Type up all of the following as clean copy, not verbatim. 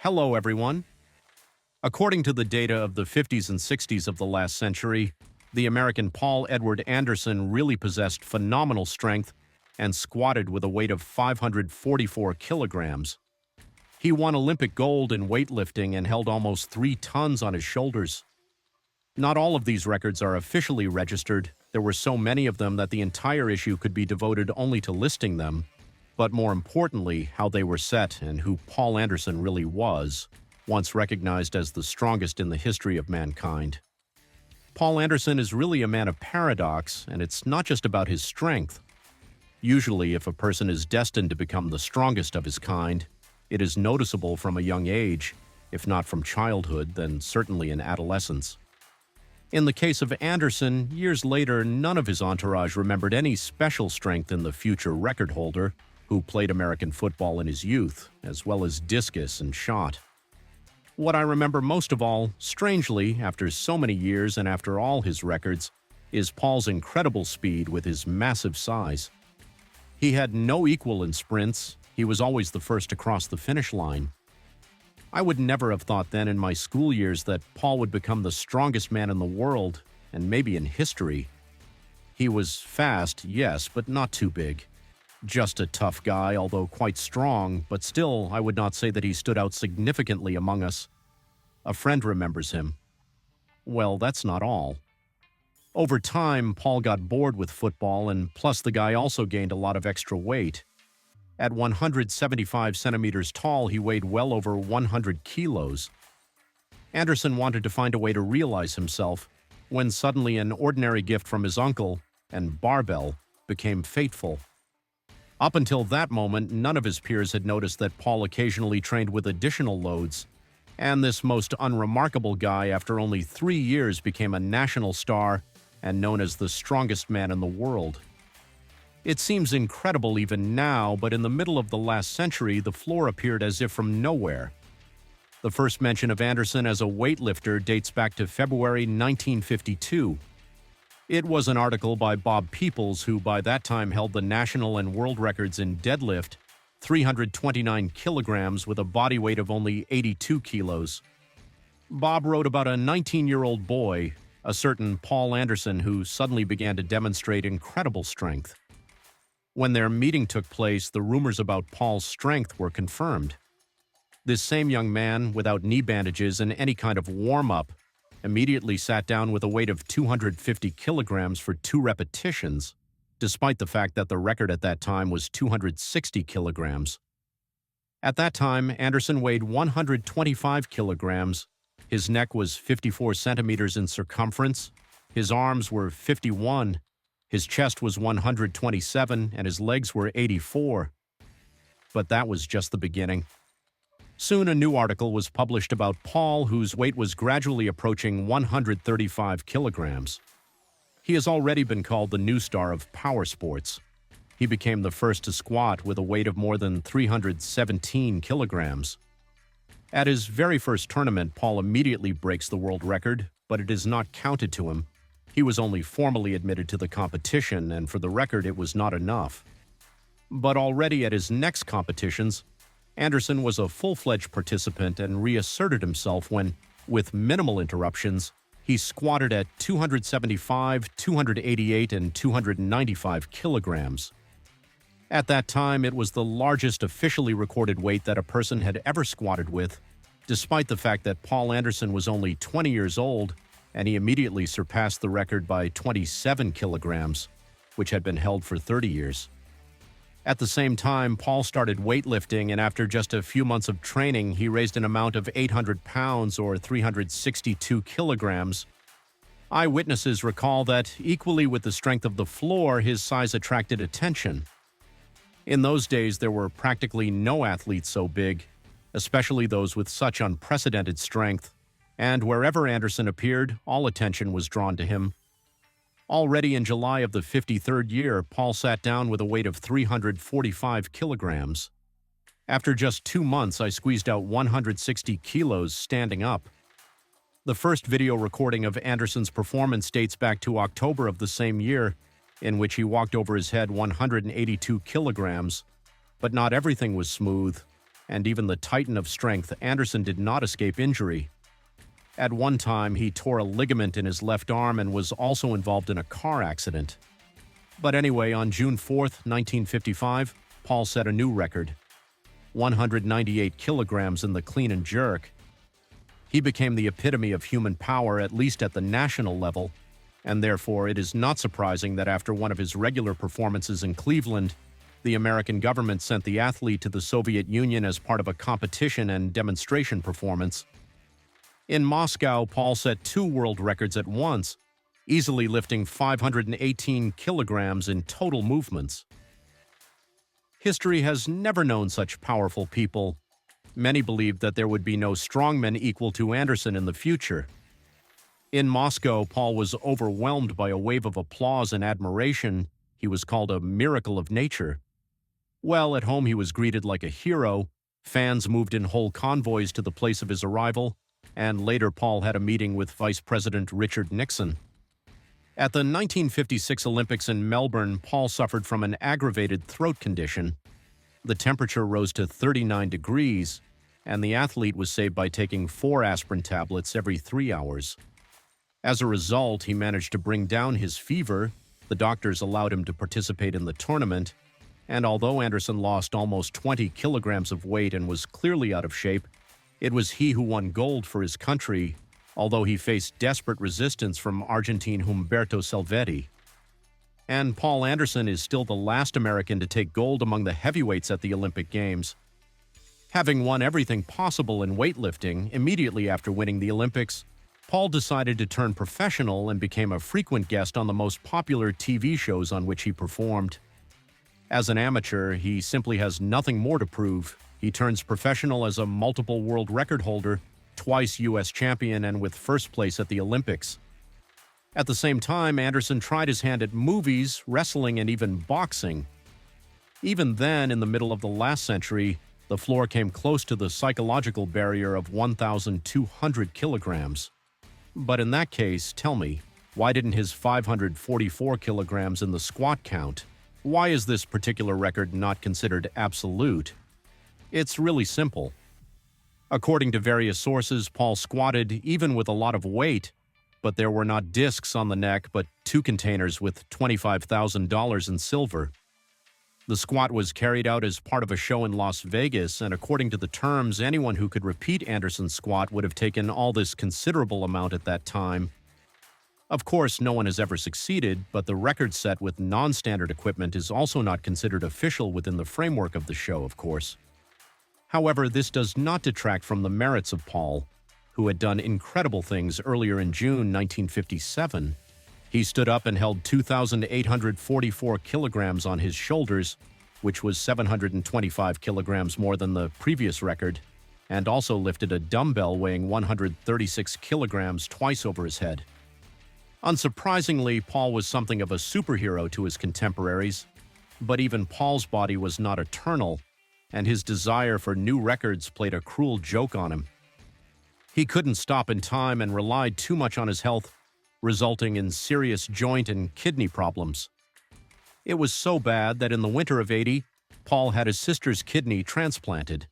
Hello, everyone. According to the data of the 50s and 60s of the last century, the American Paul Edward Anderson really possessed phenomenal strength and squatted with a weight of 544 kilograms. He won Olympic gold in weightlifting and held almost 3 tons on his shoulders. Not all of these records are officially registered. There were so many of them that the entire issue could be devoted only to listing them, but more importantly, how they were set and who Paul Anderson really was, once recognized as the strongest in the history of mankind. Paul Anderson is really a man of paradox, and it's not just about his strength. Usually, if a person is destined to become the strongest of his kind, it is noticeable from a young age, if not from childhood, then certainly in adolescence. In the case of Anderson, years later, none of his entourage remembered any special strength in the future record holder, who played American football in his youth, as well as discus and shot. What I remember most of all, strangely, after so many years and after all his records, is Paul's incredible speed with his massive size. He had no equal in sprints. He was always the first to cross the finish line. I would never have thought then in my school years that Paul would become the strongest man in the world, and maybe in history. He was fast, yes, but not too big. Just a tough guy, although quite strong, but still I would not say that he stood out significantly among us. A friend remembers him. Well, that's not all. Over time, Paul got bored with football, and plus the guy also gained a lot of extra weight. At 175 centimeters tall, he weighed well over 100 kilos. Anderson wanted to find a way to realize himself, when suddenly an ordinary gift from his uncle, and barbell, became fateful. Up until that moment, none of his peers had noticed that Paul occasionally trained with additional loads, and this most unremarkable guy, after only 3 years, became a national star and known as the strongest man in the world. It seems incredible even now, but in the middle of the last century, the floor appeared as if from nowhere. The first mention of Anderson as a weightlifter dates back to February 1952. It was an article by Bob Peoples, who by that time held the national and world records in deadlift, 329 kilograms with a body weight of only 82 kilos. Bob wrote about a 19-year-old boy, a certain Paul Anderson, who suddenly began to demonstrate incredible strength. When their meeting took place, the rumors about Paul's strength were confirmed. This same young man, without knee bandages and any kind of warm-up, immediately sat down with a weight of 250 kilograms for 2 repetitions, despite the fact that the record at that time was 260 kilograms. At that time, Anderson weighed 125 kilograms, his neck was 54 centimeters in circumference, his arms were 51, his chest was 127, and his legs were 84. But that was just the beginning. Soon a new article was published about Paul, whose weight was gradually approaching 135 kilograms. He has already been called the new star of power sports. He became the first to squat with a weight of more than 317 kilograms. At his very first tournament, Paul immediately breaks the world record, but it is not counted to him. He was only formally admitted to the competition, and for the record, it was not enough. But already at his next competitions, Anderson was a full-fledged participant and reasserted himself when, with minimal interruptions, he squatted at 275, 288, and 295 kilograms. At that time, it was the largest officially recorded weight that a person had ever squatted with, despite the fact that Paul Anderson was only 20 years old, and he immediately surpassed the record by 27 kilograms, which had been held for 30 years. At the same time, Paul started weightlifting, and after just a few months of training, he raised an amount of 800 pounds or 362 kilograms. Eyewitnesses recall that, equally with the strength of the floor, his size attracted attention. In those days, there were practically no athletes so big, especially those with such unprecedented strength, and wherever Anderson appeared, all attention was drawn to him. Already in July of the 53rd year, Paul sat down with a weight of 345 kilograms. After just 2 months, I squeezed out 160 kilos standing up. The first video recording of Anderson's performance dates back to October of the same year, in which he walked over his head 182 kilograms. But not everything was smooth. And even the titan of strength, Anderson did not escape injury. At one time, he tore a ligament in his left arm and was also involved in a car accident. But anyway, on June 4th, 1955, Paul set a new record: 198 kilograms in the clean and jerk. He became the epitome of human power, at least at the national level, and therefore it is not surprising that after one of his regular performances in Cleveland, the American government sent the athlete to the Soviet Union as part of a competition and demonstration performance. In Moscow, Paul set 2 world records at once, easily lifting 518 kilograms in total movements. History has never known such powerful people. Many believed that there would be no strongmen equal to Anderson in the future. In Moscow, Paul was overwhelmed by a wave of applause and admiration. He was called a miracle of nature. Well, at home he was greeted like a hero. Fans moved in whole convoys to the place of his arrival, and later Paul had a meeting with Vice President Richard Nixon. At the 1956 Olympics in Melbourne, Paul suffered from an aggravated throat condition. The temperature rose to 39 degrees, and the athlete was saved by taking 4 aspirin tablets every 3 hours. As a result, he managed to bring down his fever. The doctors allowed him to participate in the tournament, and although Anderson lost almost 20 kilograms of weight and was clearly out of shape, it was he who won gold for his country, although he faced desperate resistance from Argentine Humberto Salvetti. And Paul Anderson is still the last American to take gold among the heavyweights at the Olympic Games. Having won everything possible in weightlifting immediately after winning the Olympics, Paul decided to turn professional and became a frequent guest on the most popular TV shows on which he performed. As an amateur, he simply has nothing more to prove. He turns professional as a multiple world record holder, twice U.S. champion, and with first place at the Olympics. At the same time, Anderson tried his hand at movies, wrestling, and even boxing. Even then, in the middle of the last century, the floor came close to the psychological barrier of 1,200 kilograms. But in that case, tell me, why didn't his 544 kilograms in the squat count? Why is this particular record not considered absolute? It's really simple. According to various sources, Paul squatted even with a lot of weight, but there were not discs on the neck, but 2 containers with $25,000 in silver. The squat was carried out as part of a show in Las Vegas, and according to the terms, anyone who could repeat Anderson's squat would have taken all this considerable amount at that time. Of course, no one has ever succeeded, but the record set with non-standard equipment is also not considered official within the framework of the show, of course. However, this does not detract from the merits of Paul, who had done incredible things earlier in June 1957. He stood up and held 2,844 kilograms on his shoulders, which was 725 kilograms more than the previous record, and also lifted a dumbbell weighing 136 kilograms twice over his head. Unsurprisingly, Paul was something of a superhero to his contemporaries, but even Paul's body was not eternal, and his desire for new records played a cruel joke on him. He couldn't stop in time and relied too much on his health, resulting in serious joint and kidney problems. It was so bad that in the winter of '80, Paul had his sister's kidney transplanted.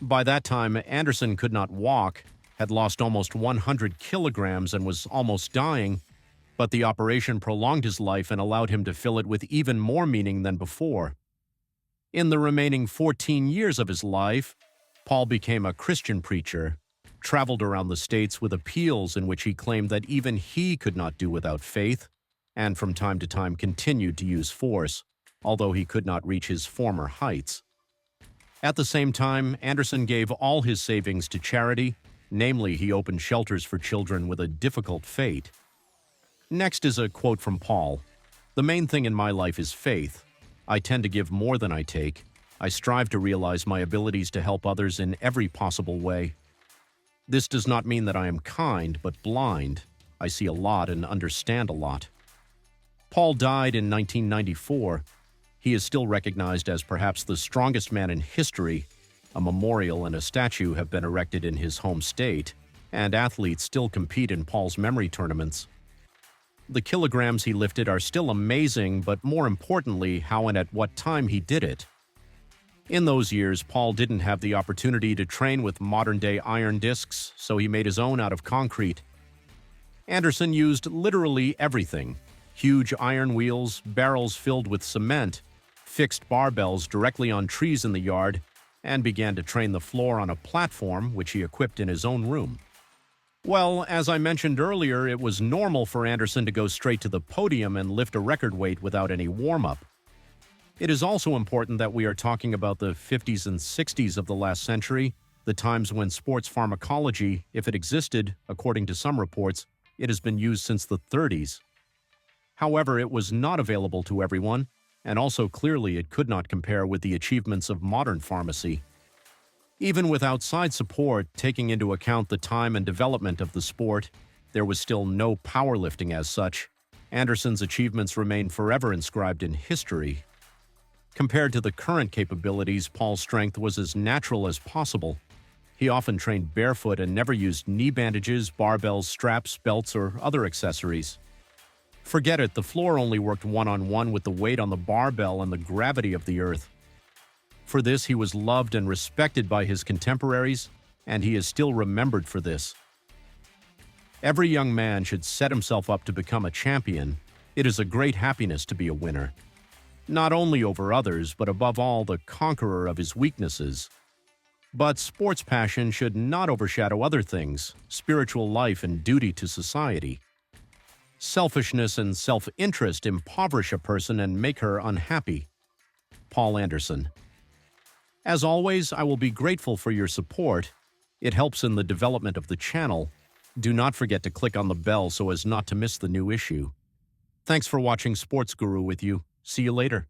By that time, Anderson could not walk, had lost almost 100 kilograms and was almost dying, but the operation prolonged his life and allowed him to fill it with even more meaning than before. In the remaining 14 years of his life, Paul became a Christian preacher, traveled around the States with appeals in which he claimed that even he could not do without faith, and from time to time continued to use force, although he could not reach his former heights. At the same time, Anderson gave all his savings to charity. Namely, he opened shelters for children with a difficult fate. Next is a quote from Paul. "The main thing in my life is faith. I tend to give more than I take. I strive to realize my abilities to help others in every possible way. This does not mean that I am kind, but blind. I see a lot and understand a lot." Paul died in 1994. He is still recognized as perhaps the strongest man in history. A memorial and a statue have been erected in his home state, and athletes still compete in Paul's memory tournaments. The kilograms he lifted are still amazing, but more importantly, how and at what time he did it. In those years, Paul didn't have the opportunity to train with modern-day iron discs, so he made his own out of concrete. Anderson used literally everything: huge iron wheels, barrels filled with cement, fixed barbells directly on trees in the yard, and began to train the floor on a platform which he equipped in his own room. Well, as I mentioned earlier, it was normal for Anderson to go straight to the podium and lift a record weight without any warm-up. It is also important that we are talking about the 50s and 60s of the last century, the times when sports pharmacology, if it existed, according to some reports, it has been used since the 30s. However, it was not available to everyone, and also clearly it could not compare with the achievements of modern pharmacy. Even with outside support, taking into account the time and development of the sport, there was still no powerlifting as such. Anderson's achievements remain forever inscribed in history. Compared to the current capabilities, Paul's strength was as natural as possible. He often trained barefoot and never used knee bandages, barbells, straps, belts, or other accessories. Forget it, the floor only worked one-on-one with the weight on the barbell and the gravity of the earth. For this, he was loved and respected by his contemporaries, and he is still remembered for this. Every young man should set himself up to become a champion. It is a great happiness to be a winner. Not only over others, but above all, the conqueror of his weaknesses. But sports passion should not overshadow other things: spiritual life and duty to society. Selfishness and self-interest impoverish a person and make her unhappy. Paul Anderson. As always, I will be grateful for your support. It helps in the development of the channel. Do not forget to click on the bell so as not to miss the new issue. Thanks for watching Sports Guru with you. See you later.